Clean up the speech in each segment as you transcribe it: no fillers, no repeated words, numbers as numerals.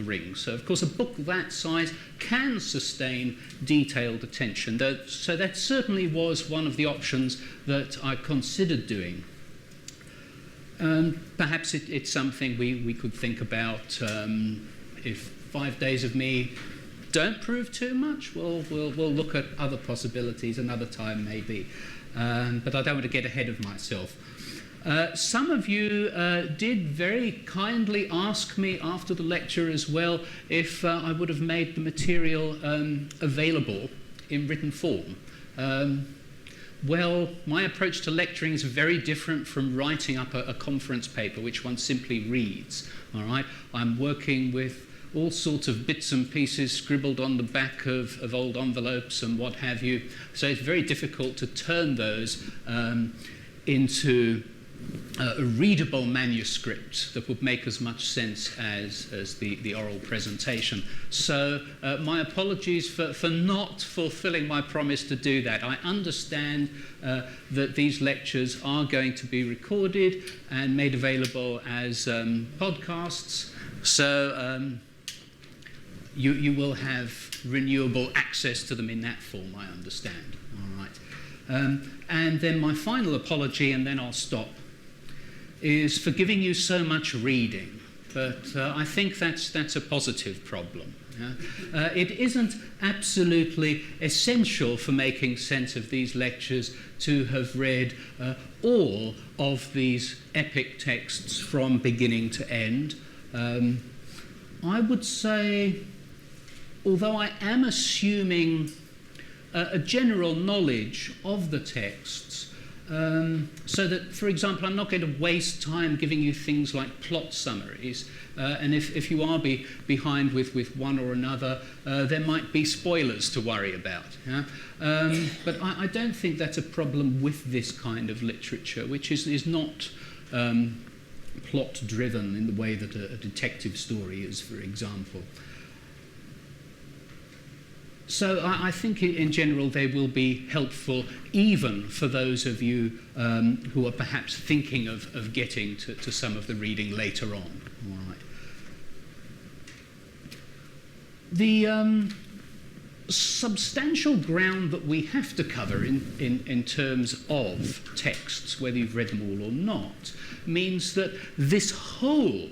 the Rings. So, of course, a book that size can sustain detailed attention. So that certainly was one of the options that I considered doing. Perhaps it's something we could think about. If 5 days of me don't prove too much, we'll look at other possibilities another time maybe. But I don't want to get ahead of myself. Some of you did very kindly ask me after the lecture as well if I would have made the material available in written form. Well, my approach to lecturing is very different from writing up a conference paper, which one simply reads. All right? I'm working with all sorts of bits and pieces scribbled on the back of old envelopes and what have you. So it's very difficult to turn those into a readable manuscript that would make as much sense as the oral presentation. So my apologies for not fulfilling my promise to do that. I understand that these lectures are going to be recorded and made available as podcasts. So you will have renewable access to them in that form, I understand. All right. And then my final apology, and then I'll stop, is for giving you so much reading. But I think that's a positive problem. Yeah? It isn't absolutely essential for making sense of these lectures to have read all of these epic texts from beginning to end. I would say, although I am assuming a general knowledge of the texts, so that, for example, I'm not going to waste time giving you things like plot summaries, and if you are behind with one or another, there might be spoilers to worry about. Yeah? But I don't think that's a problem with this kind of literature, which is not plot-driven in the way that a detective story is, for example. So I think in general they will be helpful even for those of you who are perhaps thinking of getting to some of the reading later on. All right. The substantial ground that we have to cover in terms of texts, whether you've read them all or not, means that this whole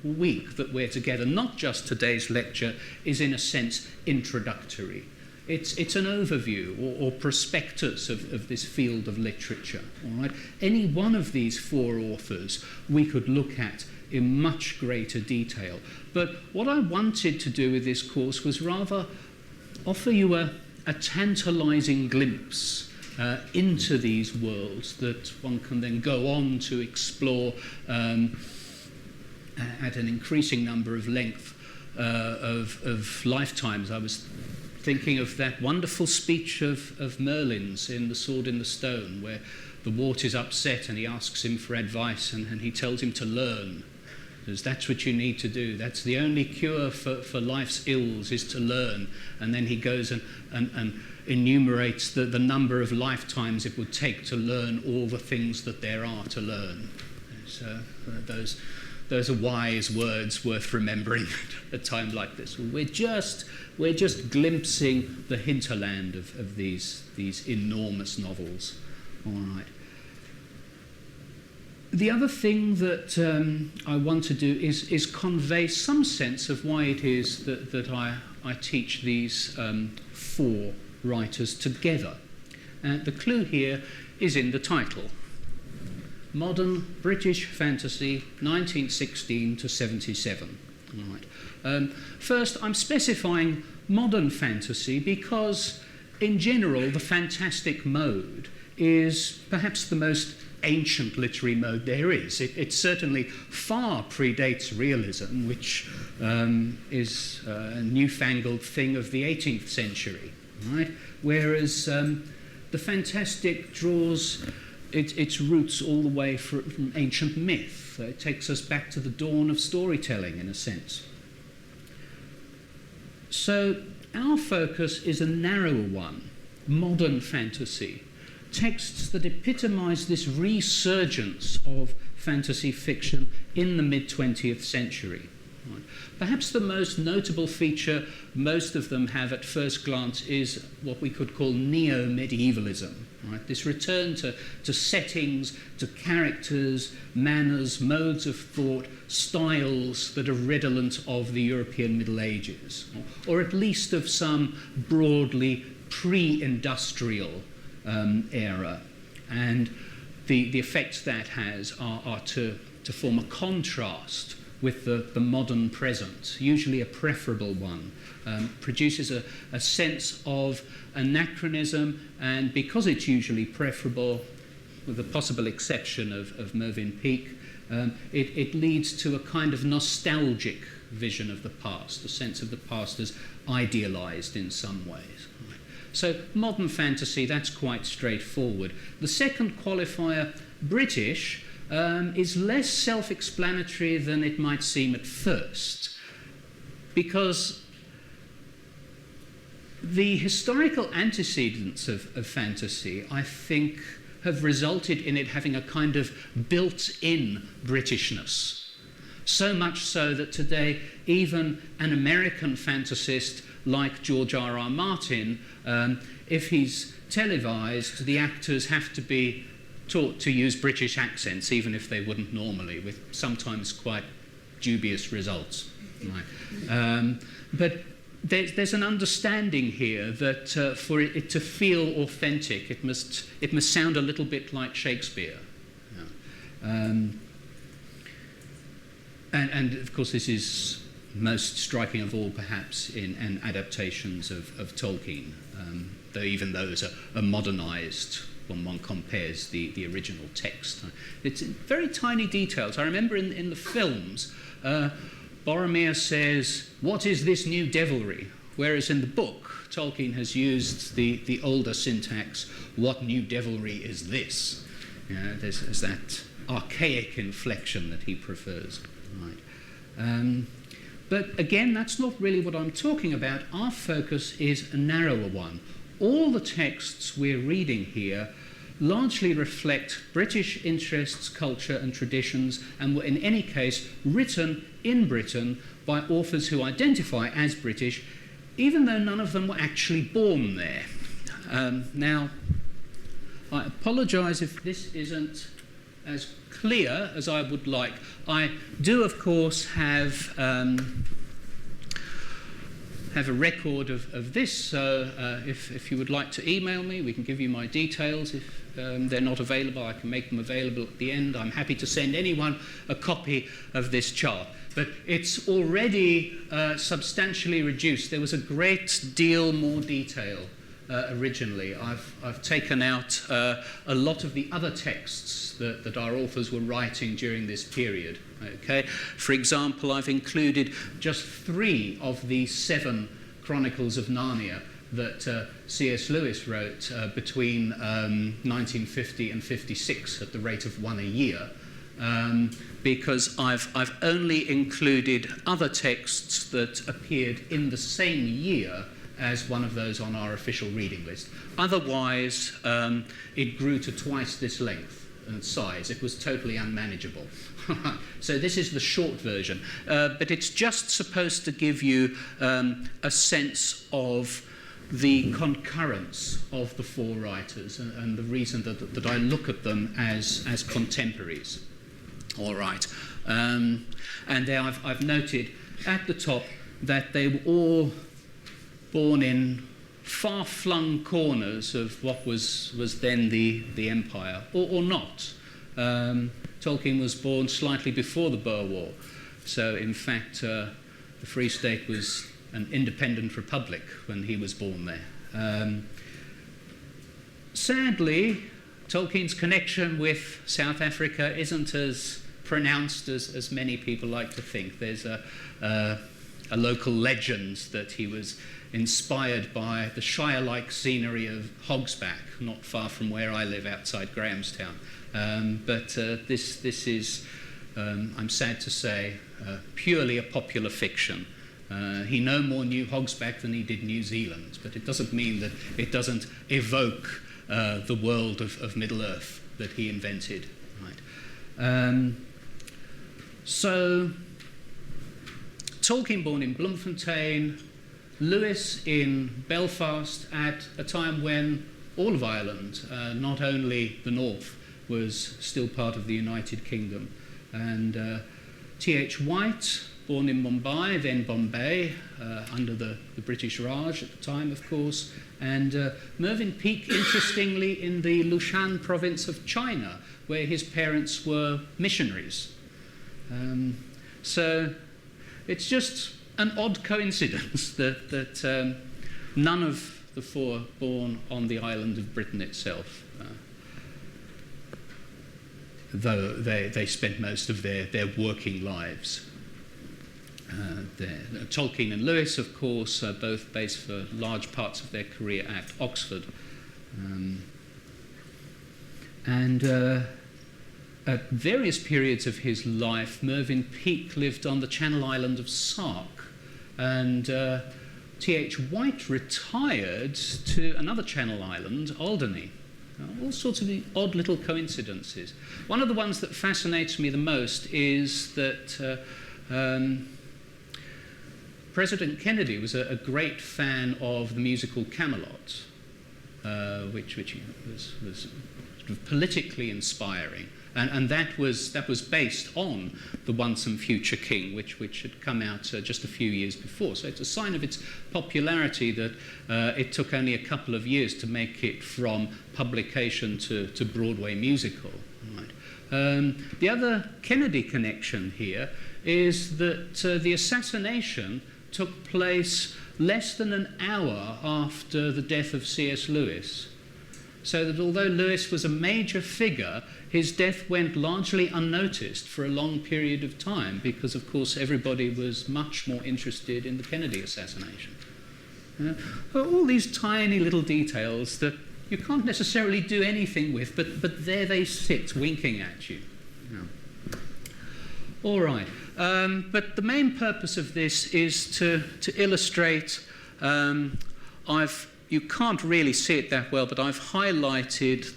week that we're together, not just today's lecture, is in a sense introductory. It's an overview or prospectus of this field of literature. All right? Any one of these four authors we could look at in much greater detail. But what I wanted to do with this course was rather offer you a tantalizing glimpse into these worlds that one can then go on to explore at an increasing number of length of lifetimes. I was thinking of that wonderful speech of Merlin's in The Sword in the Stone, where the wart is upset and he asks him for advice, and he tells him to learn. Because that's what you need to do. That's the only cure for life's ills, is to learn. And then he goes and enumerates the number of lifetimes it would take to learn all the things that there are to learn. So those are wise words worth remembering at a time like this. We're just glimpsing the hinterland of these enormous novels. All right. The other thing that I want to do is convey some sense of why it is that I teach these four writers together. The clue here is in the title. Modern British Fantasy, 1916 to 77. All right. First, I'm specifying modern fantasy because, in general, the fantastic mode is perhaps the most ancient literary mode there is. It certainly far predates realism, which is a newfangled thing of the 18th century, right? Whereas the fantastic draws its roots all the way from ancient myth. It takes us back to the dawn of storytelling, in a sense. So our focus is a narrower one, modern fantasy. Texts that epitomise this resurgence of fantasy fiction in the mid-20th century. Right. Perhaps the most notable feature most of them have at first glance is what we could call neo-medievalism. Right? This return to settings, to characters, manners, modes of thought, styles that are redolent of the European Middle Ages, or at least of some broadly pre-industrial era. And the effects that has are to form a contrast with the modern present, usually a preferable one, produces a sense of anachronism, and because it's usually preferable, with the possible exception of Mervyn Peake, it leads to a kind of nostalgic vision of the past, a sense of the past as idealised in some ways. So modern fantasy, that's quite straightforward. The second qualifier, British, is less self-explanatory than it might seem at first, because the historical antecedents of fantasy, I think, have resulted in it having a kind of built-in Britishness. So much so that today, even an American fantasist like George R.R. Martin, if he's televised, the actors have to be taught to use British accents, even if they wouldn't normally, with sometimes quite dubious results. Right. But there's an understanding here that for it to feel authentic, it must sound a little bit like Shakespeare. Yeah. And of course, this is most striking of all, perhaps, in adaptations of Tolkien, though even those are modernised when one compares the original text. It's very tiny details. I remember in the films, Boromir says, "What is this new devilry?" Whereas in the book, Tolkien has used the older syntax, "What new devilry is this?" You know, there's that archaic inflection that he prefers. Right. But again, that's not really what I'm talking about. Our focus is a narrower one. All the texts we're reading here largely reflect British interests, culture and traditions, and were in any case written in Britain by authors who identify as British, even though none of them were actually born there. Now, I apologise if this isn't as clear as I would like. I do, of course, have a record of this, so if you would like to email me, we can give you my details. If they're not available, I can make them available at the end. I'm happy to send anyone a copy of this chart. But it's already substantially reduced. There was a great deal more detail originally. I've taken out a lot of the other texts that our authors were writing during this period. Okay? For example, I've included just 3 of the 7 Chronicles of Narnia that C.S. Lewis wrote between 1950 and 56 at the rate of 1 a year, because I've only included other texts that appeared in the same year as one of those on our official reading list. Otherwise, it grew to twice this length and size. It was totally unmanageable. So this is the short version, but it's just supposed to give you a sense of the concurrence of the 4 writers and the reason that I look at them as contemporaries. All right. And there I've noted at the top that they were all born in far-flung corners of what was then the empire, or not. Tolkien was born slightly before the Boer War, so in fact the Free State was an independent republic when he was born there. Sadly, Tolkien's connection with South Africa isn't as pronounced as many people like to think. There's a local legend that he was inspired by the Shire-like scenery of Hogsback, not far from where I live outside Grahamstown. But this is, I'm sad to say, purely a popular fiction. He no more knew Hogsback than he did New Zealand, but it doesn't mean that it doesn't evoke the world of Middle-earth that he invented. Right. So Tolkien born in Bloemfontein, Lewis in Belfast at a time when all of Ireland, not only the north, was still part of the United Kingdom. And T.H. White, born in Mumbai, then Bombay, under the British Raj at the time, of course, and Mervyn Peake, interestingly, in the Lushan province of China, where his parents were missionaries. So it's just an odd coincidence that none of the four born on the island of Britain itself, though they spent most of their working lives. Tolkien and Lewis, of course, both based for large parts of their career at Oxford. At various periods of his life, Mervyn Peake lived on the Channel Island of Sark, and T.H. White retired to another Channel island, Alderney. All sorts of odd little coincidences. One of the ones that fascinates me the most is that President Kennedy was a great fan of the musical Camelot, which was sort of politically inspiring. And that was based on The Once and Future King, which had come out just a few years before. So it's a sign of its popularity that it took only a couple of years to make it from publication to Broadway musical. Right. The other Kennedy connection here is that the assassination took place less than an hour after the death of C.S. Lewis. So that although Lewis was a major figure, his death went largely unnoticed for a long period of time because, of course, everybody was much more interested in the Kennedy assassination. All these tiny little details that you can't necessarily do anything with, but there they sit, winking at you. All right. But the main purpose of this is to illustrate, you can't really see it that well, but I've highlighted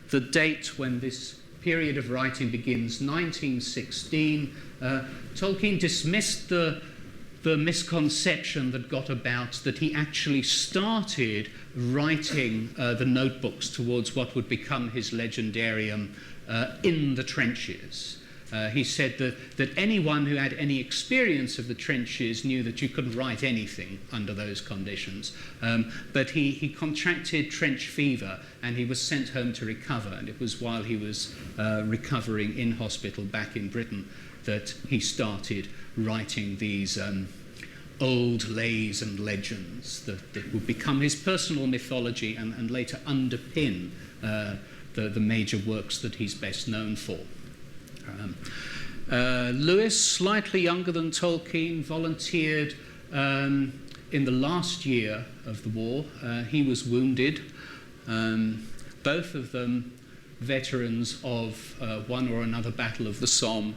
the date when this period of writing begins, 1916. Tolkien dismissed the misconception that got about that he actually started writing the notebooks towards what would become his legendarium in the trenches. He said that anyone who had any experience of the trenches knew that you couldn't write anything under those conditions. But he contracted trench fever and he was sent home to recover. And it was while he was recovering in hospital back in Britain that he started writing these old lays and legends that would become his personal mythology and later underpin the major works that he's best known for. Lewis, slightly younger than Tolkien, volunteered in the last year of the war. He was wounded. Both of them veterans of one or another battle of the Somme.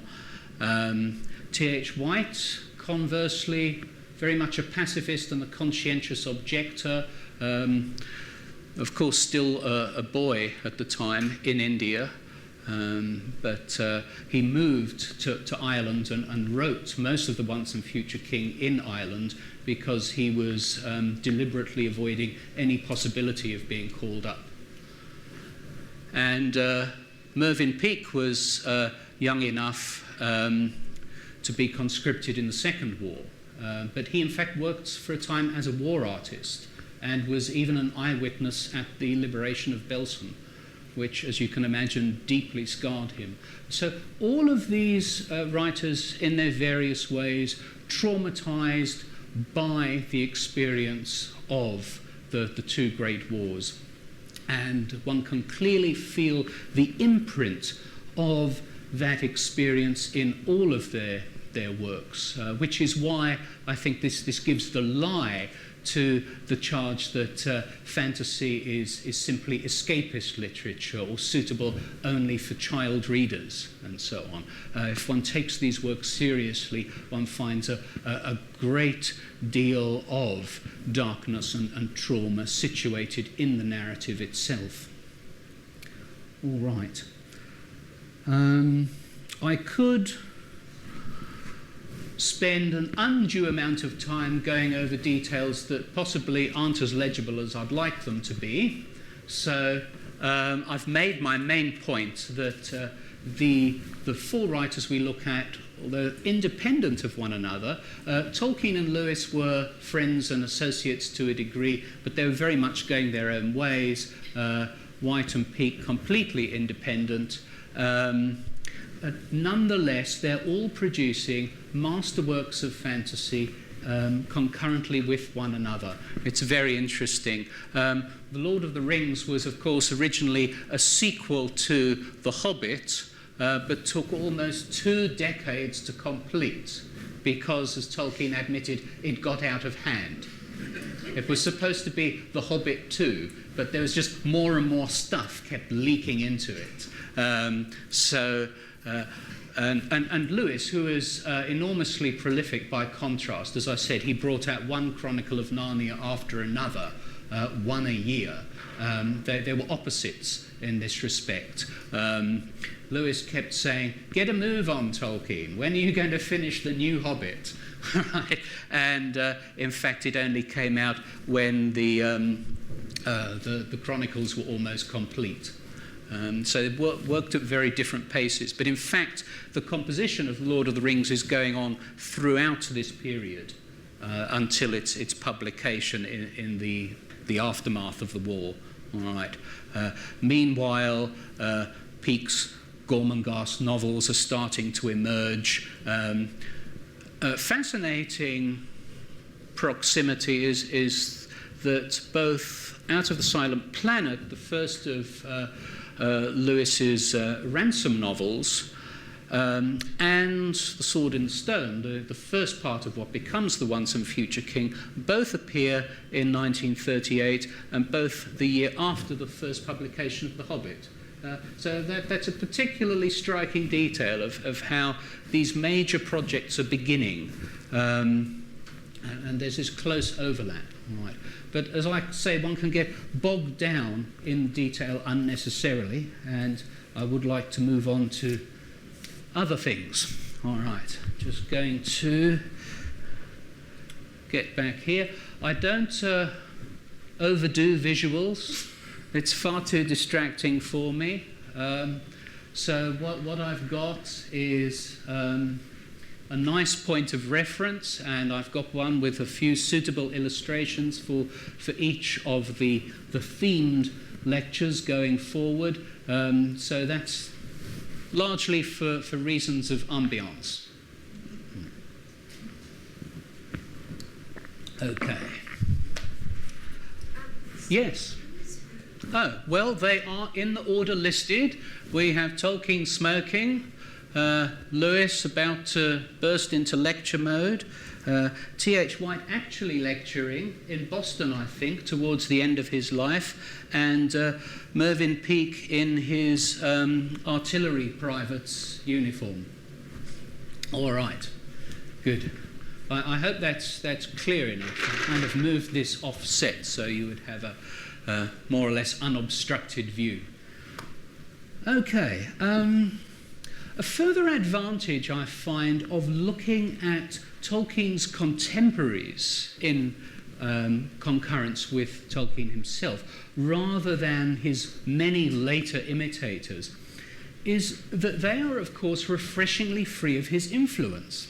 T.H. White, conversely, very much a pacifist and a conscientious objector. Of course, still a boy at the time in India. But he moved to Ireland and wrote most of The Once and Future King in Ireland because he was deliberately avoiding any possibility of being called up. And Mervyn Peake was young enough to be conscripted in the Second War, but he in fact worked for a time as a war artist and was even an eyewitness at the liberation of Belsen, which, as you can imagine, deeply scarred him. So all of these writers, in their various ways, traumatized by the experience of the two great wars. And one can clearly feel the imprint of that experience in all of their works, which is why I think this gives the lie to the charge that fantasy is simply escapist literature or suitable only for child readers and so on. If one takes these works seriously, one finds a great deal of darkness and trauma situated in the narrative itself. All right. I could spend an undue amount of time going over details that possibly aren't as legible as I'd like them to be. So I've made my main point that the four writers we look at, although independent of one another, Tolkien and Lewis were friends and associates to a degree, but they were very much going their own ways. White and Peake completely independent. Nonetheless, they're all producing masterworks of fantasy concurrently with one another. It's very interesting. The Lord of the Rings was, of course, originally a sequel to The Hobbit, but took almost 2 decades to complete because, as Tolkien admitted, it got out of hand. It was supposed to be The Hobbit 2, but there was just more and more stuff kept leaking into it. And Lewis, who was enormously prolific by contrast, as I said, he brought out one Chronicle of Narnia after another, one a year. They were opposites in this respect. Lewis kept saying, "Get a move on, Tolkien. When are you going to finish the new Hobbit?" Right? And in fact, it only came out when the Chronicles were almost complete. So they worked at very different paces. But in fact, the composition of Lord of the Rings is going on throughout this period until its publication in the aftermath of the war. All right. Meanwhile, Peake's Gormenghast novels are starting to emerge. Fascinating proximity is that both Out of the Silent Planet, the first of Lewis's ransom novels, and The Sword in the Stone, the first part of what becomes The Once and Future King, both appear in 1938 and both the year after the first publication of The Hobbit. So that's a particularly striking detail of how these major projects are beginning. And there's this close overlap. Right. But as I say, one can get bogged down in detail unnecessarily, and I would like to move on to other things. All right, just going to get back here. I don't overdo visuals. It's far too distracting for me. So what I've got is a nice point of reference, and I've got one with a few suitable illustrations for each of the themed lectures going forward. So that's largely for reasons of ambience. Okay. Yes. Oh, well, they are in the order listed. We have Tolkien smoking, Lewis about to burst into lecture mode, T.H. White actually lecturing in Boston, I think, towards the end of his life, and Mervyn Peake in his artillery private's uniform. All right, good. I hope that's clear enough. I kind of moved this offset so you would have a more or less unobstructed view. Okay. A further advantage I find of looking at Tolkien's contemporaries in concurrence with Tolkien himself, rather than his many later imitators, is that they are, of course, refreshingly free of his influence.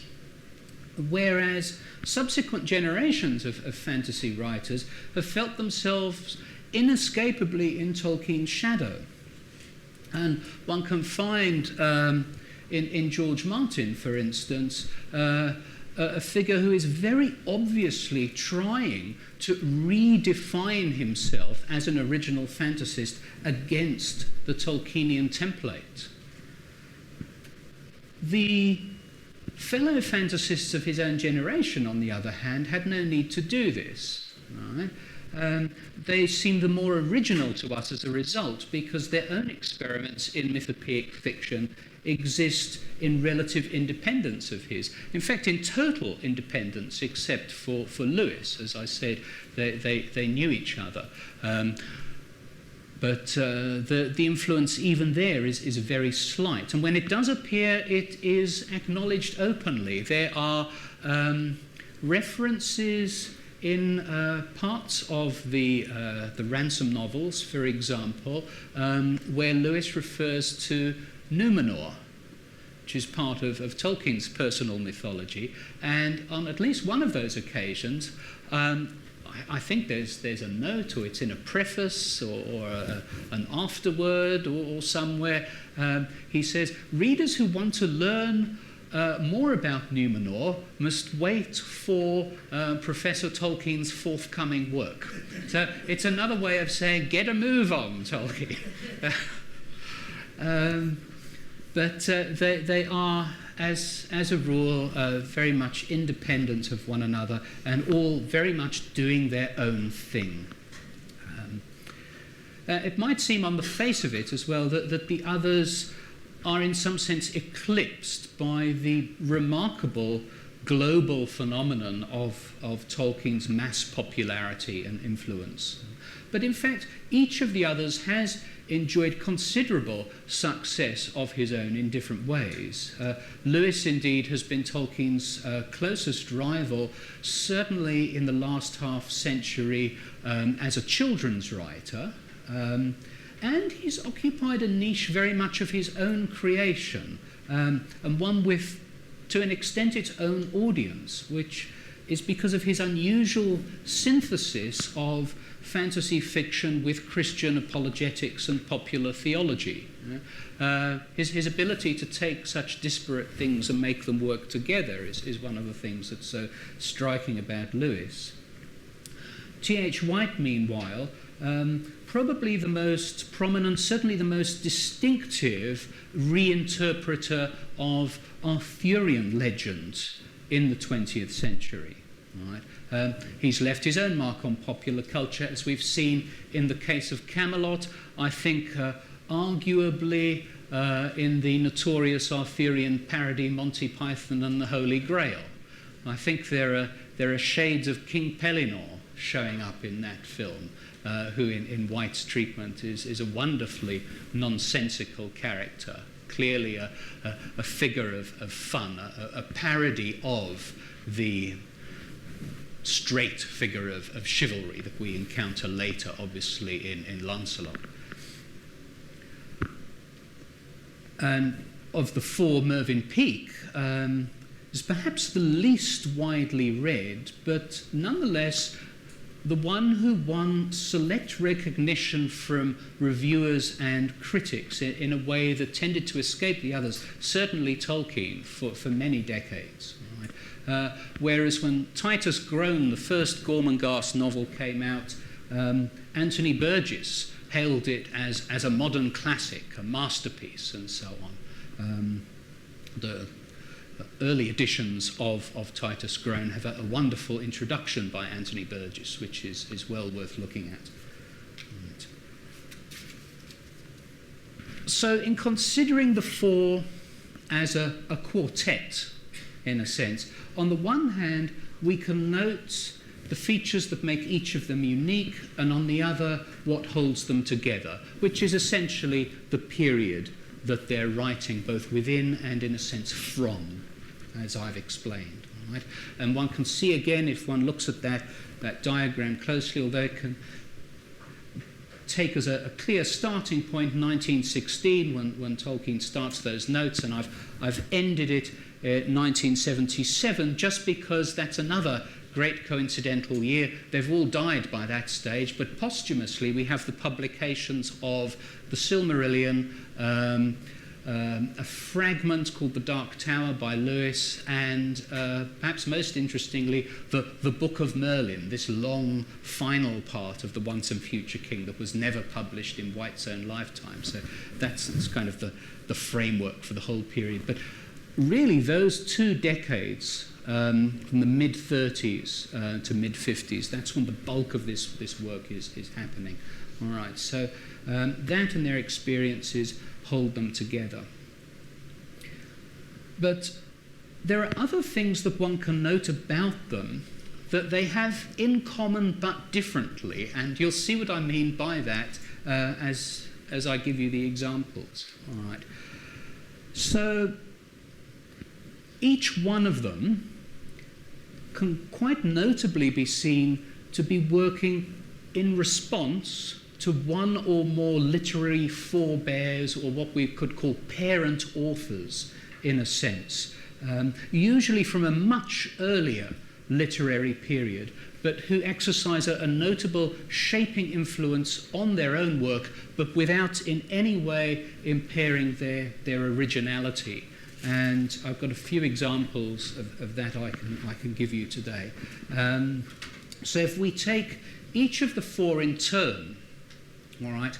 Whereas subsequent generations of fantasy writers have felt themselves inescapably in Tolkien's shadow. And one can find in George Martin, for instance, a figure who is very obviously trying to redefine himself as an original fantasist against the Tolkienian template. The fellow fantasists of his own generation, on the other hand, had no need to do this. Right? They seem the more original to us as a result, because their own experiments in mythopoeic fiction exist in relative independence of his. In fact, in total independence, except for Lewis. As I said, they knew each other. But the influence even there is very slight. And when it does appear, it is acknowledged openly. There are references in parts of the Ransom novels, for example, where Lewis refers to Numenor, which is part of Tolkien's personal mythology. And on at least one of those occasions, I think there's a note, or it's in a preface, or an afterword, or somewhere. He says, readers who want to learn more about Numenor must wait for Professor Tolkien's forthcoming work. So it's another way of saying, get a move on, Tolkien. But they are, as a rule, very much independent of one another, and all very much doing their own thing. It might seem on the face of it as well that the others are in some sense eclipsed by the remarkable global phenomenon of Tolkien's mass popularity and influence. But in fact, each of the others has enjoyed considerable success of his own in different ways. Lewis, indeed, has been Tolkien's closest rival, certainly in the last half century as a children's writer. And he's occupied a niche very much of his own creation, and one with, to an extent, its own audience, which is because of his unusual synthesis of fantasy fiction with Christian apologetics and popular theology. His ability to take such disparate things and make them work together is one of the things that's so striking about Lewis. T.H. White, meanwhile, probably the most prominent, certainly the most distinctive reinterpreter of Arthurian legends in the 20th century. Right? He's left his own mark on popular culture, as we've seen in the case of Camelot. I think arguably in the notorious Arthurian parody Monty Python and the Holy Grail. I think there are shades of King Pellinore showing up in that film, who in White's treatment is a wonderfully nonsensical character, clearly a figure of fun, a parody of the straight figure of chivalry that we encounter later, obviously, in Lancelot. And of the four, Mervyn Peake is perhaps the least widely read, but nonetheless the one who won select recognition from reviewers and critics in a way that tended to escape the others, certainly Tolkien, for many decades. Right? Whereas when Titus Groan, the first Gormenghast novel, came out, Anthony Burgess hailed it as a modern classic, a masterpiece, and so on. The early editions of Titus Groan have a wonderful introduction by Anthony Burgess, which is well worth looking at. Right. So in considering the four as a quartet, in a sense, on the one hand, we can note the features that make each of them unique, and on the other, what holds them together, which is essentially the period that they're writing both within and, in a sense, from, as I've explained. Right? And one can see again, if one looks at that diagram closely, although it can take as a clear starting point 1916 when Tolkien starts those notes, and I've ended it at 1977 just because that's another great coincidental year. They've all died by that stage, but posthumously we have the publications of The Silmarillion, a fragment called The Dark Tower by Lewis, and perhaps most interestingly, the Book of Merlin, this long final part of the Once and Future King that was never published in White's own lifetime. So that's kind of the framework for the whole period. But really those 2 decades, from the mid-30s to mid-50s, that's when the bulk of this work is happening. All right, so that and their experiences hold them together. But there are other things that one can note about them that they have in common but differently, and you'll see what I mean by that as I give you the examples. All right. So each one of them can quite notably be seen to be working in response to one or more literary forebears, or what we could call parent authors, in a sense, usually from a much earlier literary period, but who exercise a notable shaping influence on their own work, but without in any way impairing their originality. And I've got a few examples of that I can give you today. So if we take each of the four in turn, all right,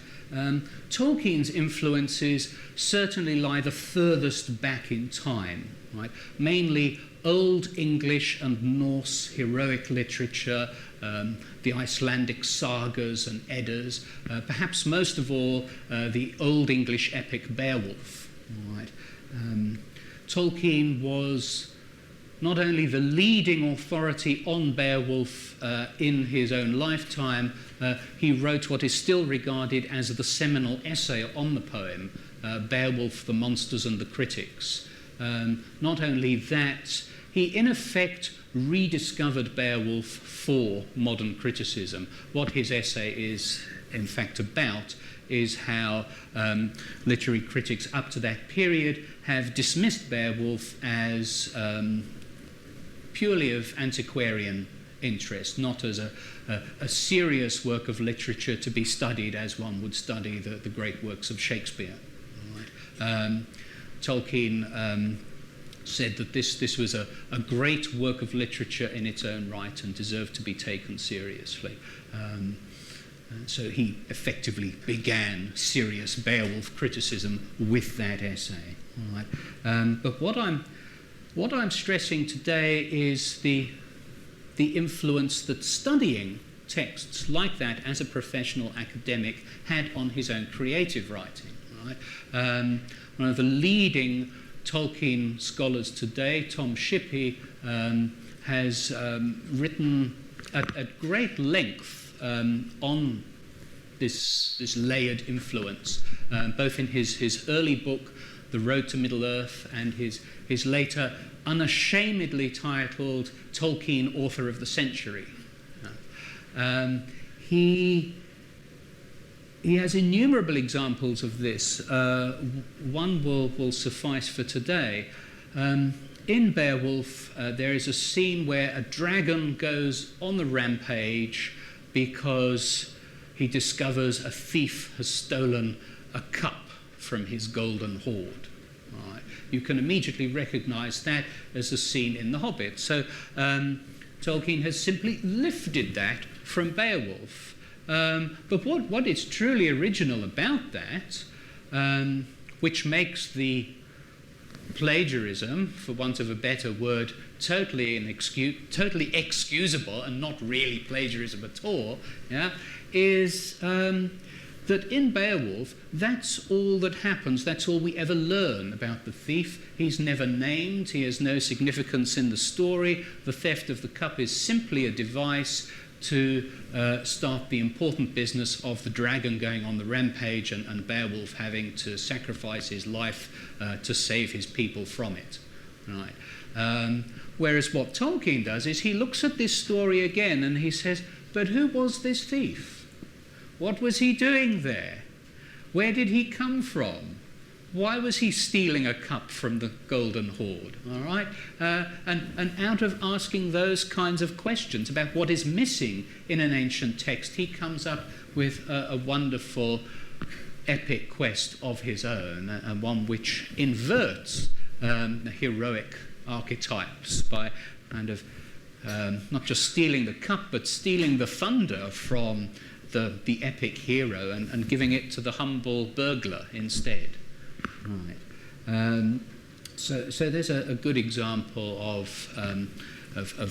Tolkien's influences certainly lie the furthest back in time, right? Mainly Old English and Norse heroic literature, the Icelandic sagas and Eddas, perhaps most of all the Old English epic Beowulf. All right. Tolkien was not only the leading authority on Beowulf in his own lifetime, he wrote what is still regarded as the seminal essay on the poem, Beowulf, the Monsters and the Critics. Not only that, he in effect rediscovered Beowulf for modern criticism. What his essay is in fact about is how literary critics up to that period have dismissed Beowulf as purely of antiquarian interest, not as a serious work of literature to be studied as one would study the great works of Shakespeare. Right. Tolkien said that this was a great work of literature in its own right and deserved to be taken seriously. So he effectively began serious Beowulf criticism with that essay. All right. But what I'm stressing today is the influence that studying texts like that as a professional academic had on his own creative writing. Right? One of the leading Tolkien scholars today, Tom Shippey, has written at great length on this layered influence, both in his early book, The Road to Middle-earth, and his later unashamedly titled Tolkien, Author of the Century. He has innumerable examples of this. One will suffice for today. In Beowulf, there is a scene where a dragon goes on the rampage because he discovers a thief has stolen a cup from his golden hoard. Right. You can immediately recognize that as a scene in The Hobbit. So Tolkien has simply lifted that from Beowulf. But what is truly original about that, which makes the plagiarism, for want of a better word, totally excusable and not really plagiarism at all, yeah, is that in Beowulf, that's all that happens, that's all we ever learn about the thief. He's never named, he has no significance in the story. The theft of the cup is simply a device to start the important business of the dragon going on the rampage and Beowulf having to sacrifice his life to save his people from it. Right. Whereas what Tolkien does is he looks at this story again and he says, but who was this thief? What was he doing there? Where did he come from? Why was he stealing a cup from the golden hoard? All right? And out of asking those kinds of questions about what is missing in an ancient text, he comes up with a wonderful epic quest of his own, and one which inverts the heroic archetypes by kind of not just stealing the cup, but stealing the thunder from the epic hero and giving it to the humble burglar instead. Right. So there's a good example of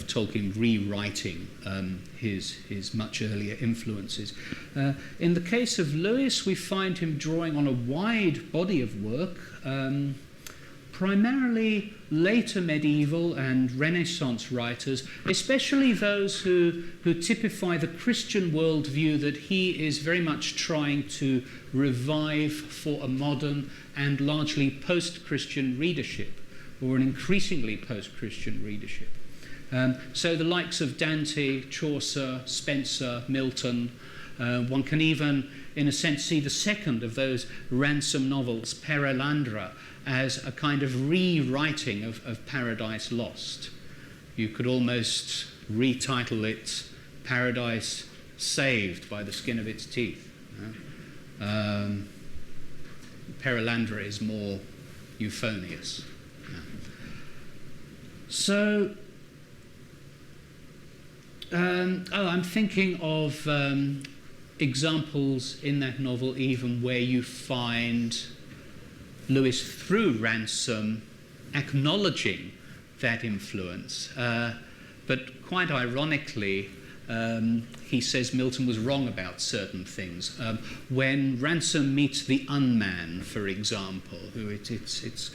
Tolkien rewriting his much earlier influences. In the case of Lewis, we find him drawing on a wide body of work, primarily later medieval and Renaissance writers, especially those who typify the Christian worldview that he is very much trying to revive for a modern and largely post-Christian readership, or an increasingly post-Christian readership. So the likes of Dante, Chaucer, Spenser, Milton, one can even, in a sense, see the second of those ransom novels, Perelandra, as a kind of rewriting of Paradise Lost. You could almost retitle it Paradise Saved by the Skin of Its Teeth. Perelandra is more euphonious. So, I'm thinking of examples in that novel even where you find Lewis, through Ransom, acknowledging that influence. But quite ironically, he says Milton was wrong about certain things. When Ransom meets the unman, for example, who it's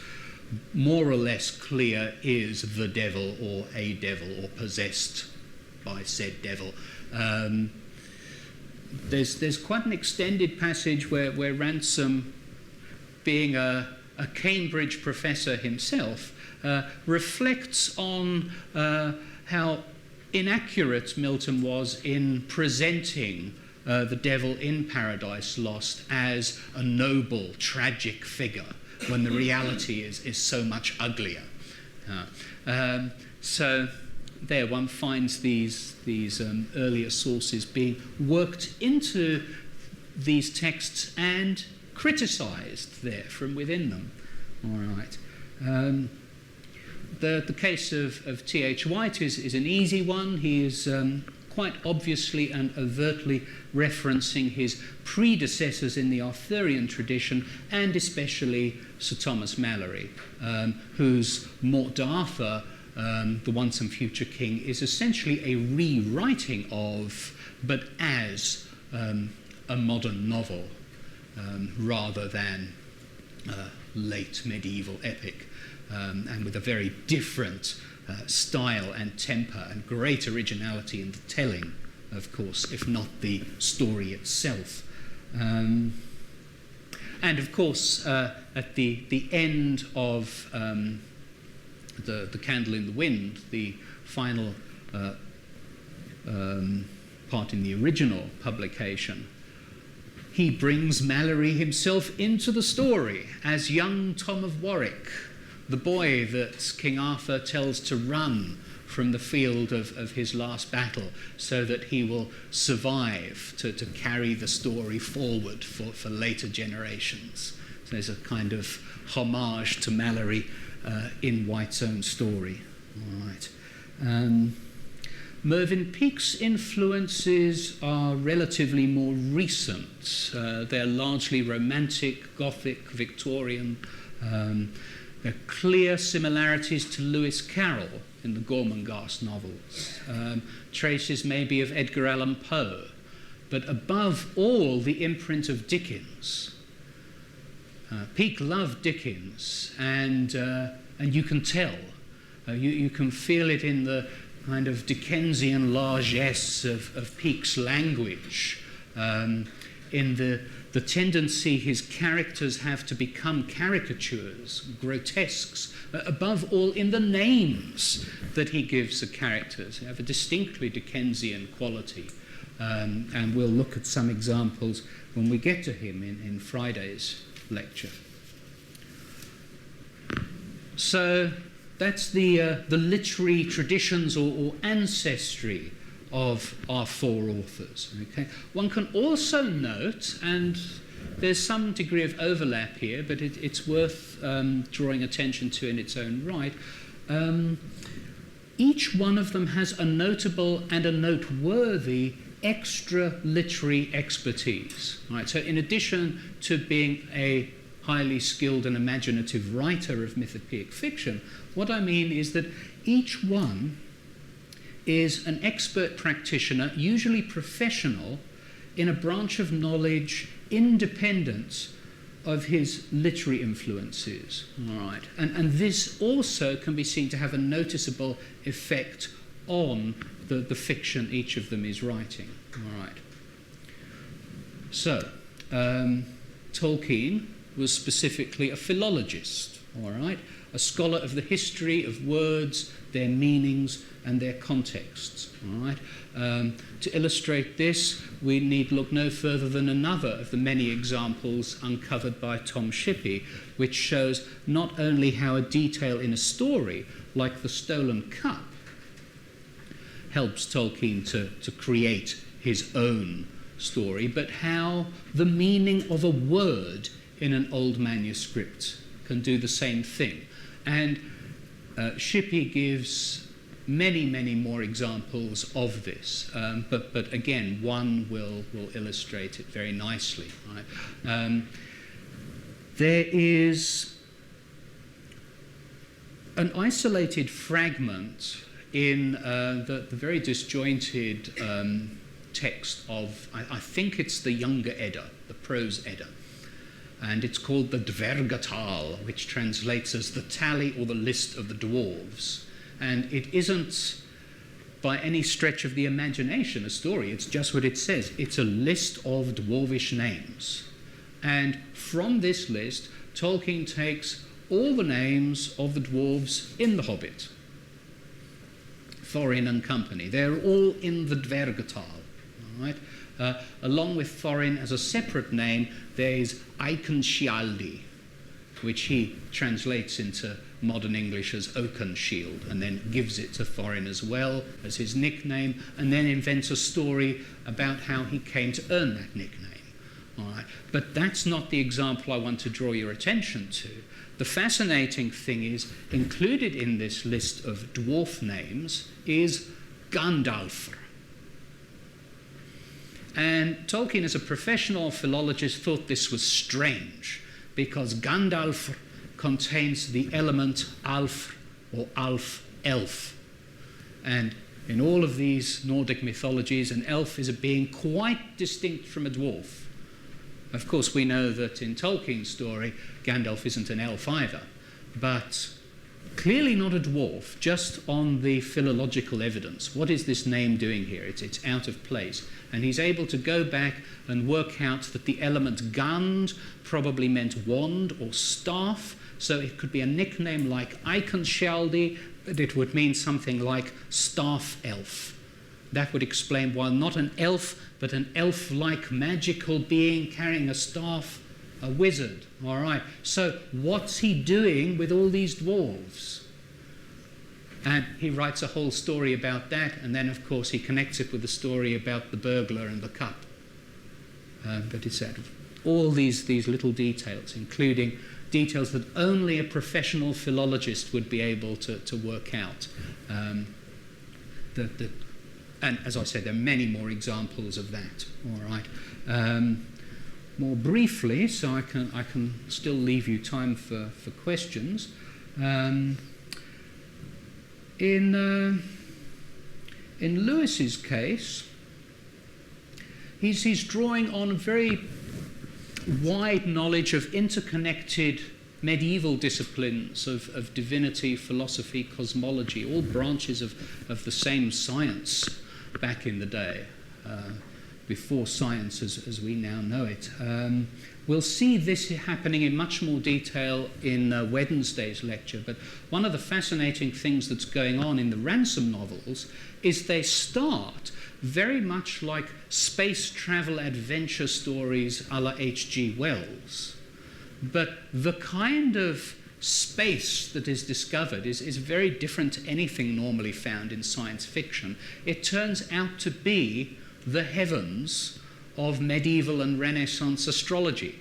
more or less clear is the devil or a devil or possessed by said devil, there's quite an extended passage where Ransom, being a Cambridge professor himself, reflects on how inaccurate Milton was in presenting the devil in Paradise Lost as a noble, tragic figure, when the reality is so much uglier. So there one finds these earlier sources being worked into these texts and criticised there from within them. All right. The case of T.H. White is an easy one. He is quite obviously and overtly referencing his predecessors in the Arthurian tradition, and especially Sir Thomas Malory, whose Morte d'Arthur, the Once and Future King, is essentially a rewriting of, but as a modern novel, rather than late medieval epic, and with a very different style and temper and great originality in the telling, of course, if not the story itself. And of course, at the end of the Candle in the Wind, the final part in the original publication, he brings Malory himself into the story as young Tom of Warwick, the boy that King Arthur tells to run from the field of his last battle so that he will survive to carry the story forward for later generations. So there's a kind of homage to Malory in White's own story. All right. Mervyn Peake's influences are relatively more recent. They're largely romantic, Gothic, Victorian. There are clear similarities to Lewis Carroll in the Gormenghast novels. Traces maybe of Edgar Allan Poe, but above all, the imprint of Dickens. Peake loved Dickens, and you can tell. You can feel it in the kind of Dickensian largesse of Peake's language, in the tendency his characters have to become caricatures, grotesques, above all in the names that he gives the characters. They have a distinctly Dickensian quality, and we'll look at some examples when we get to him in Friday's lecture. So that's the literary traditions or ancestry of our four authors. Okay? One can also note, and there's some degree of overlap here, but it's worth drawing attention to in its own right. Each one of them has a notable and a noteworthy extra literary expertise. Right? So in addition to being a highly skilled and imaginative writer of mythopoeic fiction, what I mean is that each one is an expert practitioner, usually professional, in a branch of knowledge independent of his literary influences. All right. And this also can be seen to have a noticeable effect on the fiction each of them is writing. All right. So, Tolkien was specifically a philologist, all right, a scholar of the history of words, their meanings, and their contexts, all right. To illustrate this, we need look no further than another of the many examples uncovered by Tom Shippey, which shows not only how a detail in a story, like the stolen cup, helps Tolkien to create his own story, but how the meaning of a word in an old manuscript can do the same thing. And Shippey gives many, many more examples of this, but again, one will illustrate it very nicely. Right? There is an isolated fragment in the very disjointed text of, I think it's the Younger Edda, the prose Edda, and it's called the Dvergatal, which translates as the tally or the list of the dwarves. And it isn't by any stretch of the imagination a story, it's just what it says. It's a list of dwarvish names. And from this list, Tolkien takes all the names of the dwarves in The Hobbit. Thorin and company, they're all in the Dvergatal. All right? Along with Thorin as a separate name, there is Eikenshialdi, which he translates into modern English as Oakenshield, and then gives it to Thorin as well as his nickname, and then invents a story about how he came to earn that nickname. All right? But that's not the example I want to draw your attention to. The fascinating thing is, included in this list of dwarf names is Gandalf. And Tolkien, as a professional philologist, thought this was strange, because Gandalf contains the element alf or alf, elf. And in all of these Nordic mythologies, an elf is a being quite distinct from a dwarf. Of course, we know that in Tolkien's story, Gandalf isn't an elf either, but clearly not a dwarf, just on the philological evidence. What is this name doing here? It's out of place. And he's able to go back and work out that the element Gand probably meant wand or staff, so it could be a nickname like Eikenshialdi, but it would mean something like staff elf. That would explain why not an elf, but an elf-like magical being carrying a staff, a wizard. All right, so what's he doing with all these dwarves? And he writes a whole story about that, and then, of course, he connects it with the story about the burglar and the cup. But it's out of all these little details, including details that only a professional philologist would be able to work out. And as I said, there are many more examples of that. All right. More briefly, so I can still leave you time for questions. In Lewis's case, he's drawing on a very wide knowledge of interconnected medieval disciplines of divinity, philosophy, cosmology, all branches of the same science back in the day, before science as we now know it. We'll see this happening in much more detail in Wednesday's lecture, but one of the fascinating things that's going on in the Ransom novels is they start very much like space travel adventure stories a la H.G. Wells. But the kind of space that is discovered is very different to anything normally found in science fiction. It turns out to be the heavens of medieval and Renaissance astrology,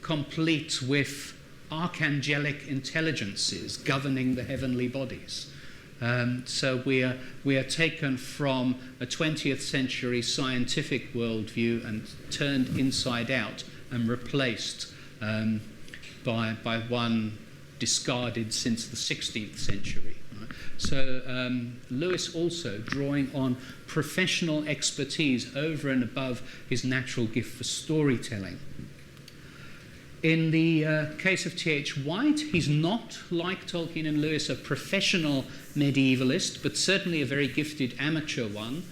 complete with archangelic intelligences governing the heavenly bodies. So we are taken from a 20th century scientific worldview and turned inside out and replaced by one discarded since the 16th century. Right? So Lewis also drawing on professional expertise over and above his natural gift for storytelling. In the case of T.H. White, he's not, like Tolkien and Lewis, a professional medievalist, but certainly a very gifted amateur one.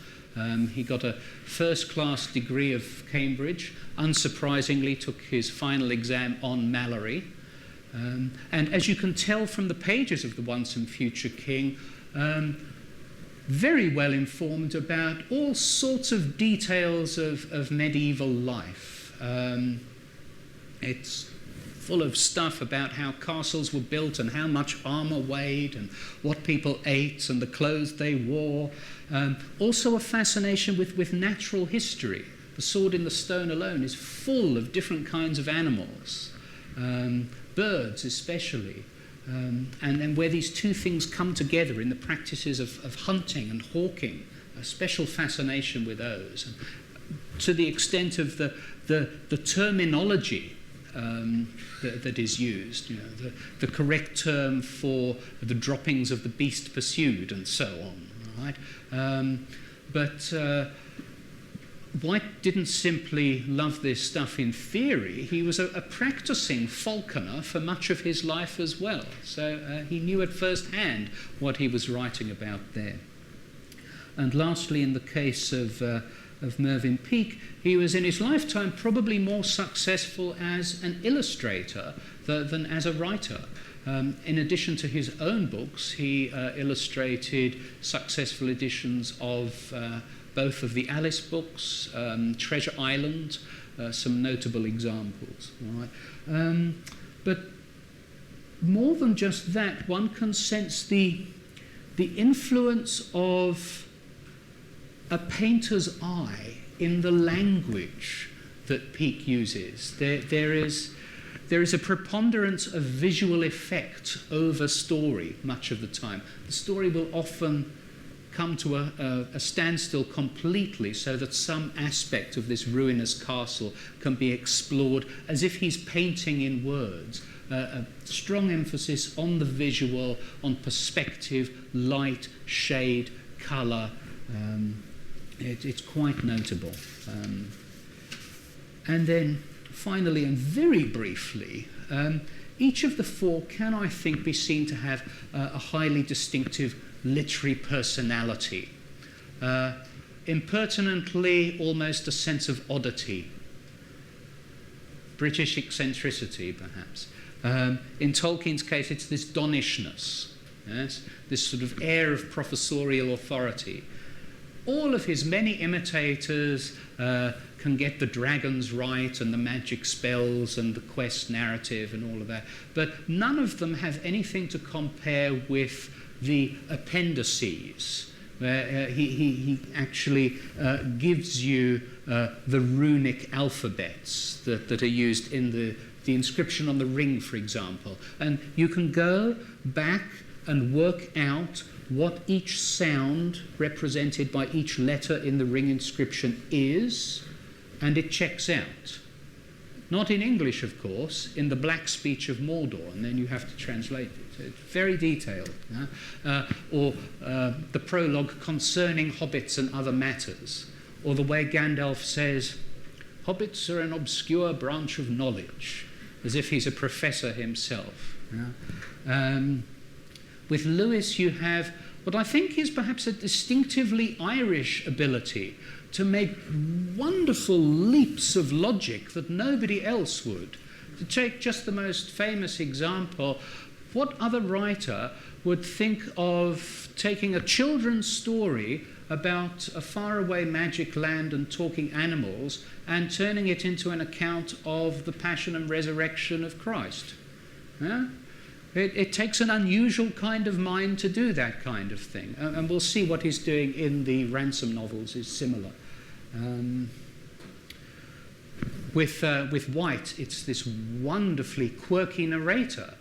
He got a first-class degree of Cambridge, unsurprisingly took his final exam on Mallory. And as you can tell from the pages of The Once and Future King, very well informed about all sorts of details of medieval life. It's full of stuff about how castles were built and how much armour weighed and what people ate and the clothes they wore. Also a fascination with natural history. The Sword in the Stone alone is full of different kinds of animals, birds especially, and where these two things come together in the practices of hunting and hawking, a special fascination with those. And to the extent of the terminology that is used, you know, the correct term for the droppings of the beast pursued and so on, right? But White didn't simply love this stuff in theory. He was a practicing falconer for much of his life as well. So he knew at first hand what he was writing about there. And lastly, in the case of Mervyn Peake, he was in his lifetime probably more successful as an illustrator than as a writer. In addition to his own books, he illustrated successful editions of both of the Alice books, Treasure Island, some notable examples. Right? But more than just that, one can sense the influence of a painter's eye in the language that Peake uses. There is a preponderance of visual effect over story much of the time. The story will often come to a standstill completely so that some aspect of this ruinous castle can be explored as if he's painting in words. A strong emphasis on the visual, on perspective, light, shade, colour. It's quite notable. And then finally and very briefly, each of the four can, I think, be seen to have a highly distinctive literary personality. Impertinently, almost a sense of oddity. British eccentricity, perhaps. In Tolkien's case, it's this donnishness, yes? This sort of air of professorial authority. All of his many imitators can get the dragons right and the magic spells and the quest narrative and all of that, but none of them have anything to compare with the appendices, where he actually gives you the runic alphabets that are used in the inscription on the ring, for example. And you can go back and work out what each sound represented by each letter in the ring inscription is, and it checks out. Not in English, of course, in the black speech of Mordor, and then you have to translate it. It's very detailed. Or the prologue concerning hobbits and other matters, or the way Gandalf says, hobbits are an obscure branch of knowledge, as if he's a professor himself. With Lewis, you have what I think is perhaps a distinctively Irish ability to make wonderful leaps of logic that nobody else would. To take just the most famous example, what other writer would think of taking a children's story about a faraway magic land and talking animals and turning it into an account of the passion and resurrection of Christ? Yeah? It takes an unusual kind of mind to do that kind of thing. And we'll see what he's doing in the Ransom novels is similar. With White, it's this wonderfully quirky narrator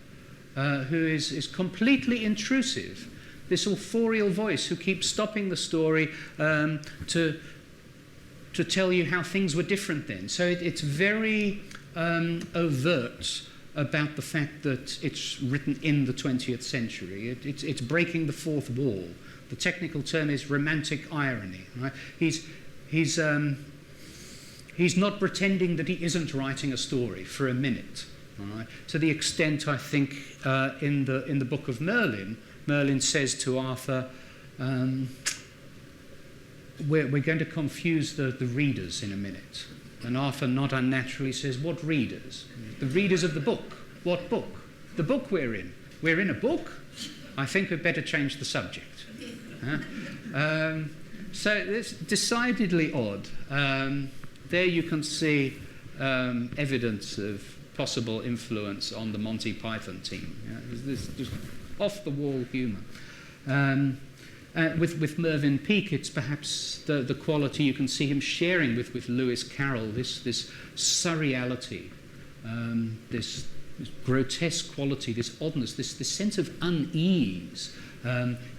who is completely intrusive. This authorial voice who keeps stopping the story to tell you how things were different then. So it's very overt about the fact that it's written in the 20th century. It's breaking the fourth wall. The technical term is romantic irony. Right? He's not pretending that he isn't writing a story for a minute. All right. To the extent, I think, in the book of Merlin, Merlin says to Arthur, we're going to confuse the readers in a minute. And Arthur not unnaturally says, what readers? The readers of the book. What book? The book we're in. We're in a book? I think we'd better change the subject. So it's decidedly odd. There you can see evidence of possible influence on the Monty Python team. There's just off-the-wall humour. With Mervyn Peake, it's perhaps the quality you can see him sharing with Lewis Carroll, this surreality, this grotesque quality, this oddness, this sense of unease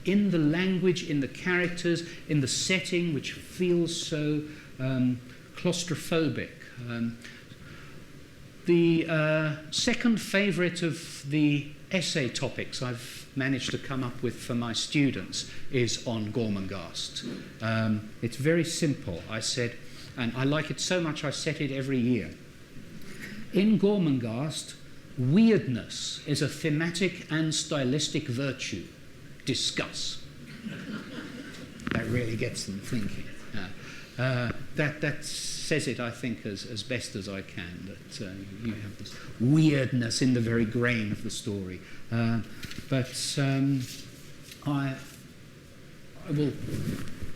in the language, in the characters, in the setting, which feels so claustrophobic. The second favourite of the essay topics I've managed to come up with for my students is on Gormenghast. It's very simple. I said, and I like it so much I set it every year. In Gormenghast, weirdness is a thematic and stylistic virtue. Discuss. That really gets them thinking. That says it, I think, as best as I can, that you have this weirdness in the very grain of the story. But I will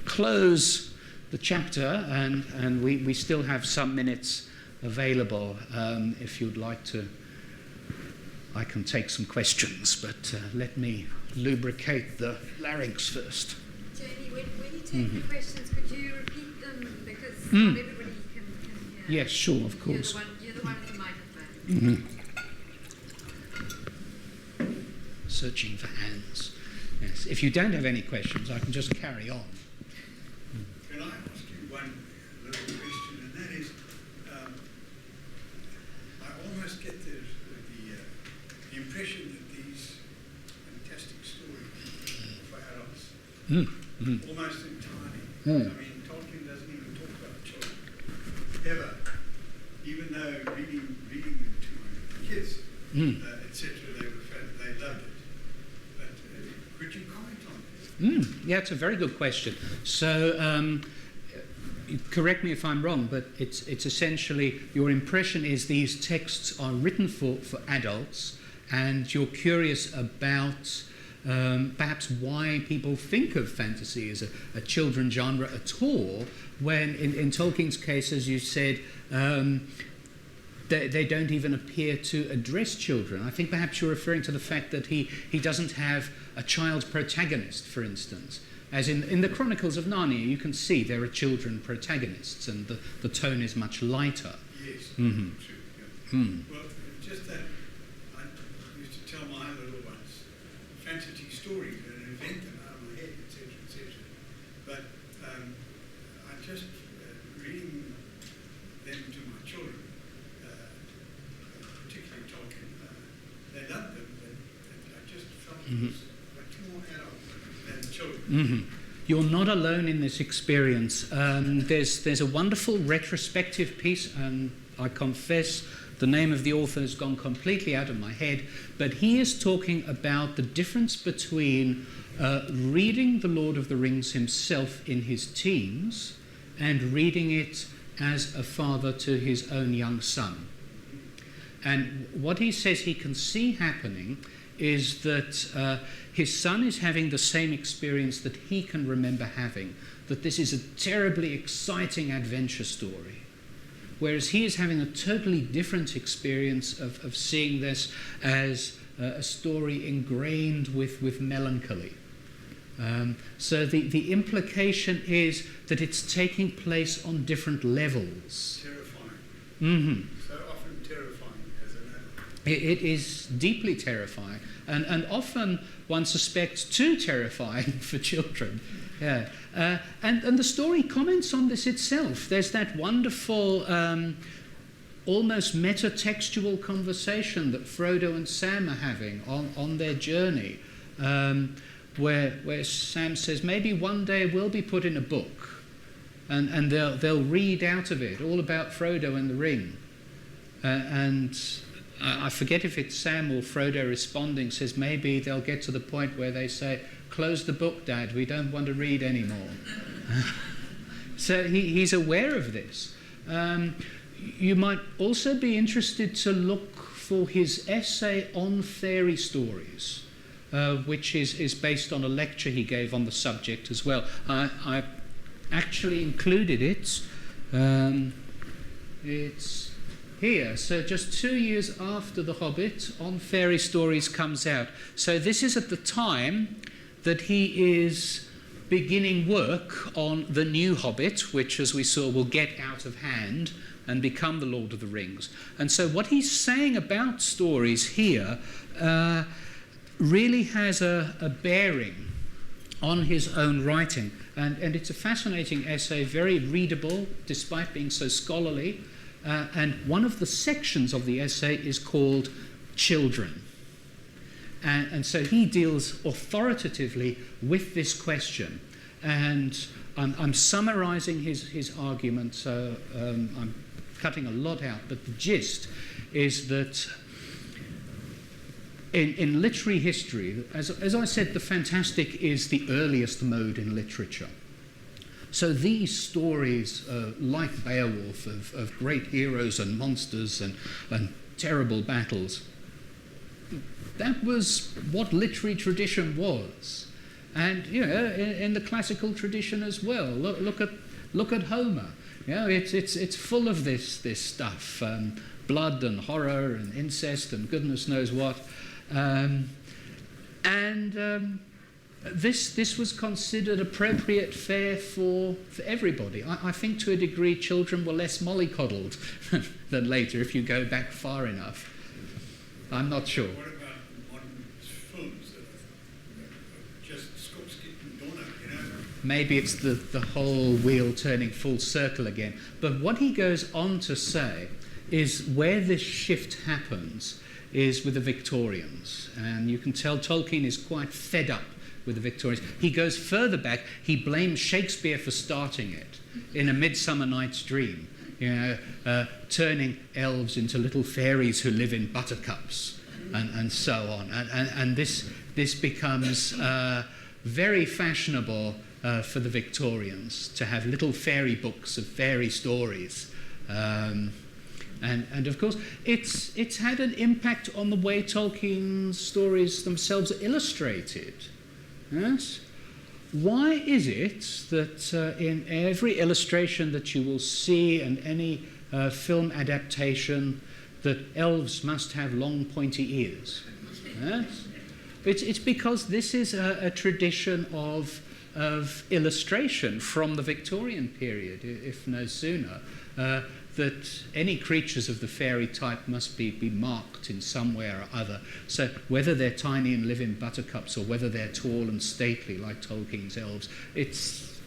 close the chapter, and we still have some minutes available if you'd like to. I can take some questions, but let me lubricate the larynx first. Jamie, when you take the questions, could you repeat them? Because not everybody can hear. Yes, sure, of course. You're the one with the microphone. Searching for hands. Yes. If you don't have any questions, I can just carry on. Can I ask you one little question, and that is, I almost get the impression that these fantastic stories for adults, almost entirely. I mean, Tolkien doesn't even talk about children, ever, even though reading them to my kids, etc., they loved it. But could you comment on this? Yeah, it's a very good question. So, correct me if I'm wrong, but it's essentially, your impression is these texts are written for adults, and you're curious about perhaps why people think of fantasy as a children's genre at all, when in Tolkien's case, as you said, they don't even appear to address children. I think perhaps you're referring to the fact that he doesn't have a child protagonist, for instance. As in the Chronicles of Narnia, you can see there are children protagonists, and the tone is much lighter. Yes, true. Yeah. Well, just that, I used to tell my little ones fantasy stories and invent them out of my head, etc. But I just, reading them to my children, particularly Tolkien, they loved them, but I just felt it was much more adult than children. You're not alone in this experience. There's a wonderful retrospective piece, and I confess the name of the author has gone completely out of my head, but he is talking about the difference between reading The Lord of the Rings himself in his teens and reading it as a father to his own young son. And what he says he can see happening is that his son is having the same experience that he can remember having, that this is a terribly exciting adventure story, whereas he is having a totally different experience of seeing this as a story ingrained with melancholy. So the implication is that it's taking place on different levels. Terrifying. So often terrifying as an adult. It is deeply terrifying, and often one suspects too terrifying for children. Yeah, and the story comments on this itself. There's that wonderful, almost meta-textual conversation that Frodo and Sam are having on their journey, where Sam says, maybe one day it will be put in a book, and they'll read out of it all about Frodo and the ring, and I forget if it's Sam or Frodo responding, says maybe they'll get to the point where they say, "Close the book, Dad, we don't want to read anymore." So he's aware of this. You might also be interested to look for his essay on fairy stories, which is based on a lecture he gave on the subject as well. I actually included it. It's here. So just 2 years after The Hobbit, On Fairy Stories comes out. So this is at the time that he is beginning work on the new Hobbit, which, as we saw, will get out of hand and become the Lord of the Rings. And so what he's saying about stories here really has a bearing on his own writing. And it's a fascinating essay, very readable, despite being so scholarly. And one of the sections of the essay is called Children. And so he deals authoritatively with this question. And I'm summarizing his argument, so I'm cutting a lot out. But the gist is that in literary history, as I said, the fantastic is the earliest mode in literature. So these stories, like Beowulf, of great heroes and monsters and terrible battles, that was what literary tradition was. And, you know, in the classical tradition as well. Look at Homer. You know, it's full of this stuff, blood and horror and incest and goodness knows what. This was considered appropriate fare for everybody. I think to a degree children were less mollycoddled than later if you go back far enough. I'm not sure. What about modern films that are just Skopskit and Donna, you know? Maybe it's the whole wheel turning full circle again. But what he goes on to say is where this shift happens is with the Victorians. And you can tell Tolkien is quite fed up with the Victorians. He goes further back. He blames Shakespeare for starting it in A Midsummer Night's Dream, you know, turning elves into little fairies who live in buttercups and so on. And this becomes very fashionable for the Victorians to have little fairy books of fairy stories. And of course, it's had an impact on the way Tolkien's stories themselves are illustrated. Yes? Why is it that in every illustration that you will see and any film adaptation that elves must have long pointy ears? Yes? It's because this is a tradition of illustration from the Victorian period, if no sooner, that any creatures of the fairy type must be marked in some way or other. So whether they're tiny and live in buttercups or whether they're tall and stately like Tolkien's elves, it's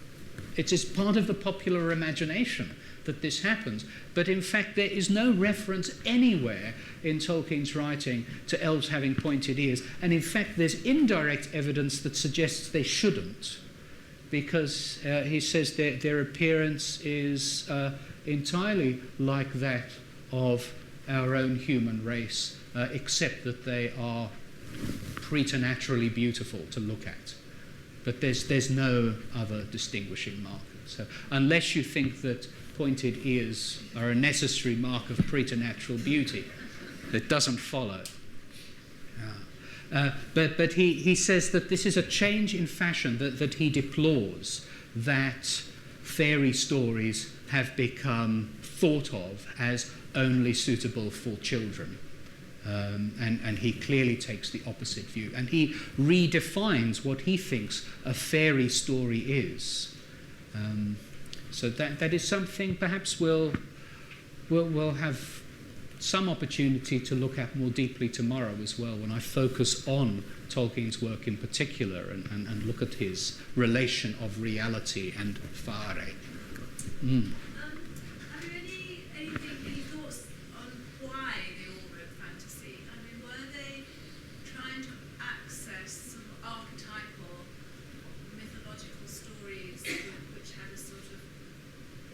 just part of the popular imagination that this happens. But in fact, there is no reference anywhere in Tolkien's writing to elves having pointed ears. And in fact, there's indirect evidence that suggests they shouldn't, because he says their appearance is entirely like that of our own human race, except that they are preternaturally beautiful to look at. But there's no other distinguishing marker. So unless you think that pointed ears are a necessary mark of preternatural beauty, it doesn't follow. But he says that this is a change in fashion that he deplores, that fairy stories have become thought of as only suitable for children. And he clearly takes the opposite view. And he redefines what he thinks a fairy story is. So that is something perhaps we'll have some opportunity to look at more deeply tomorrow as well, when I focus on Tolkien's work in particular and look at his relation of reality and fare. Have you any thoughts on why they all wrote fantasy? I mean, were they trying to access some archetypal, mythological stories which had a sort of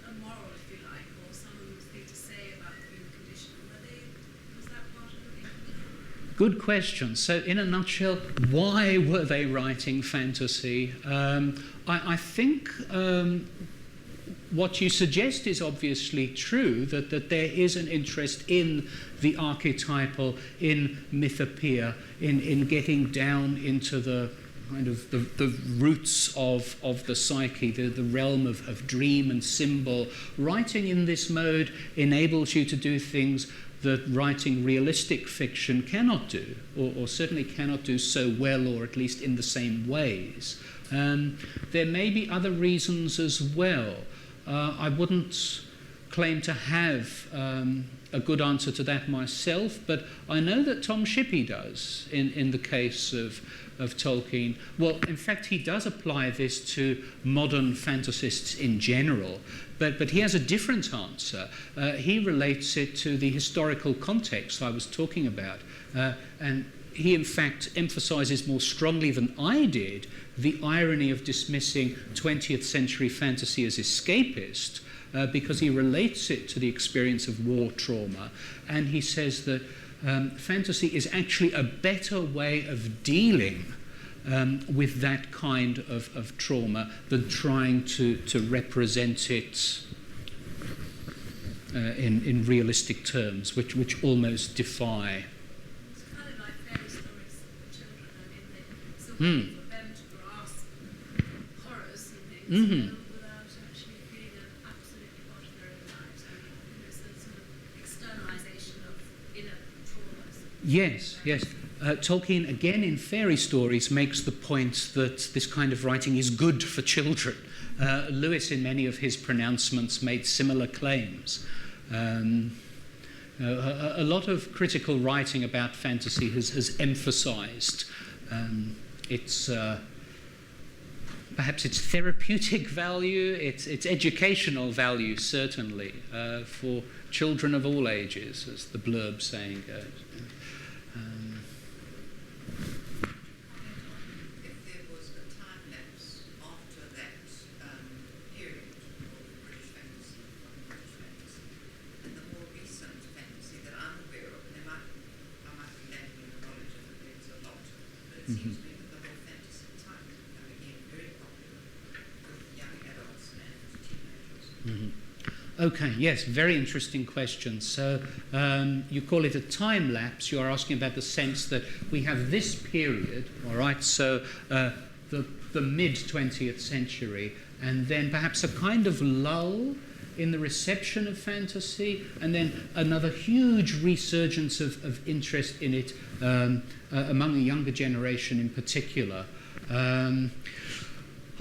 a moral, if you like, or some thing to say about the human condition? Was that part of it? Good question. So, in a nutshell, why were they writing fantasy? I think what you suggest is obviously true, that there is an interest in the archetypal, in mythopoeia, in getting down into the kind of the roots of the psyche, the realm of dream and symbol. Writing in this mode enables you to do things that writing realistic fiction cannot do, or certainly cannot do so well, or at least in the same ways. There may be other reasons as well. I wouldn't claim to have a good answer to that myself, but I know that Tom Shippey does in the case of Tolkien. Well, in fact, he does apply this to modern fantasists in general, but he has a different answer. He relates it to the historical context I was talking about, and he, in fact, emphasizes more strongly than I did the irony of dismissing 20th century fantasy as escapist, because he relates it to the experience of war trauma, and he says that fantasy is actually a better way of dealing with that kind of trauma than trying to represent it in realistic terms, which almost defy. It's kind of like fairy stories for children. I mean, it's a way for them to grasp horrors and things without actually being an absolutely part of their own lives. I mean, it's a sort of externalization of inner traumas. Yes, yes. Tolkien, again in fairy stories, makes the point that this kind of writing is good for children. Lewis, in many of his pronouncements, made similar claims. A lot of critical writing about fantasy has emphasized its perhaps its therapeutic value, its educational value, certainly, for children of all ages, as the blurb saying goes. If there was a time lapse after that period of British fantasy, and the more recent fantasy that I'm aware of, and I might be lacking in the knowledge of it, there's a lot, but it seems to me that the whole fantasy time is becoming again very popular with young adults and teenagers. Okay, yes, very interesting question. So you call it a time lapse. You are asking about the sense that we have this period, all right, so the mid-20th century, and then perhaps a kind of lull in the reception of fantasy, and then another huge resurgence of interest in it among the younger generation in particular. I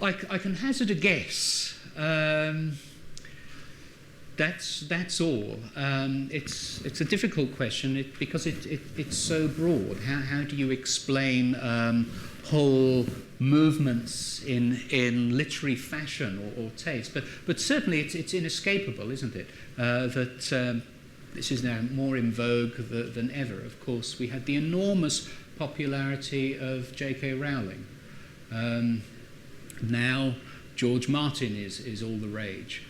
can hazard a guess. That's all. It's a difficult question because it's so broad. How do you explain whole movements in literary fashion or taste? But certainly it's inescapable, isn't it? That this is now more in vogue than ever. Of course, we had the enormous popularity of J.K. Rowling. Now George Martin is all the rage.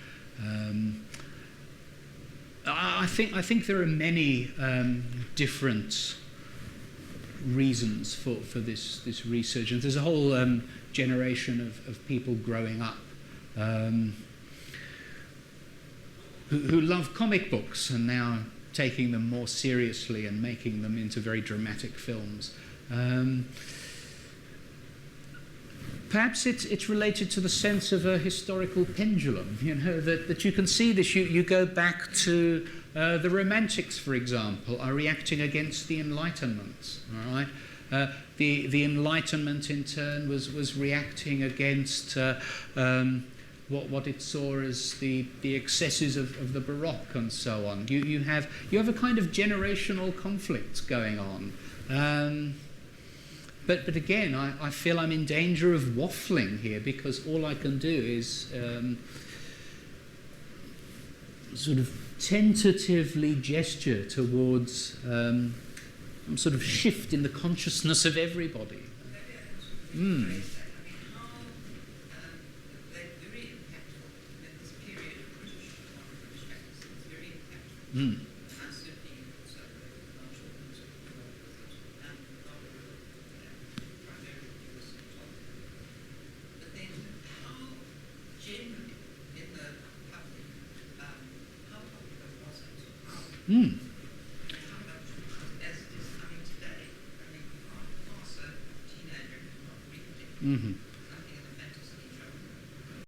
I think there are many different reasons for this resurgence. There's a whole generation of people growing up who love comic books and now taking them more seriously and making them into very dramatic films. Perhaps it's related to the sense of a historical pendulum, you know, that you can see this. You go back to the Romantics, for example, are reacting against the Enlightenment, all right? The Enlightenment, in turn, was reacting against what it saw as the excesses of the Baroque and so on. You have a kind of generational conflict going on. But again, I feel I'm in danger of waffling here because all I can do is sort of tentatively gesture towards some sort of shift in the consciousness of everybody. I mean, how they're very impactful. And this period of British fantasy is very impactful. I certainly also not sure who's involved with it. Mm.